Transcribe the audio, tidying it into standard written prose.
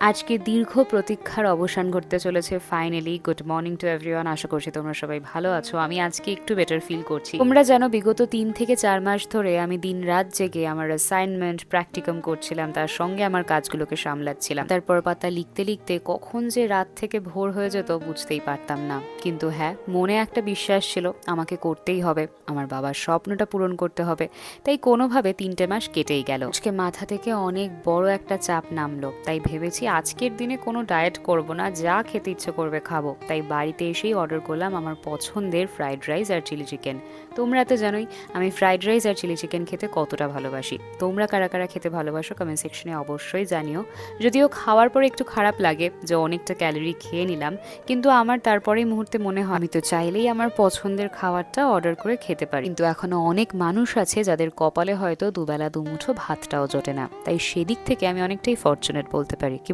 আজকে দীর্ঘ প্রতীক্ষার অবসান ঘটতে চলেছে finally. Good morning to everyone. আশা করছি তোমরা সবাই ভালো আছো। আমি আজকে একটু বেটার ফিল করছি। তোমরা জানো বিগত 3 থেকে 4 মাস ধরে আমি দিন রাত জেগে আমার অ্যাসাইনমেন্ট প্র্যাকটিকাম করছিলাম, তার সঙ্গে আমার কাজগুলোকে সামলাচ্ছিলাম। তারপর পাতা লিখতে লিখতে কখন যে রাত থেকে ভোর হয়ে যেত বুঝতেই পারতাম না। কিন্তু হ্যাঁ, মনে একটা বিশ্বাস ছিল আমাকে করতেই হবে, আমার বাবার স্বপ্নটা পূরণ করতে হবে। তাই কোনোভাবে 3টে মাস কেটেই গেল। আজকে মাথা থেকে অনেক বড় একটা চাপ নামলো। তাই ভেবেছি আজকের দিনে কোনো ডায়েট করব না, যা খেতে ইচ্ছে করবে খাবো। তাই বাড়িতে এসেই অর্ডার করলাম আমার পছন্দের ফ্রাইড রাইস আর চিলি চিকেন। তোমরা তো জানোই আমি ফ্রাইড রাইস আর চিলি চিকেন খেতে কতটা ভালোবাসি। তোমরা কারা কারা খেতে ভালোবাসো কমেন্ট সেকশনে অবশ্যই জানিও। যদিও খাওয়ার পরে একটু খারাপ লাগে যে অনেকটা ক্যালোরি খেয়ে নিলাম, কিন্তু আমার তারপরেই মুহূর্তে মনে হয় আমি তো চাইলেই আমার পছন্দের খাবারটা অর্ডার করে খেতে পারি। কিন্তু এখনো অনেক মানুষ আছে যাদের কপালে হয়তো দুবেলা দুমুঠো ভাতটাও জোটে না। তাই সেদিক থেকে আমি অনেকটাই ফরচুনেট বলতে পারি, কি বল?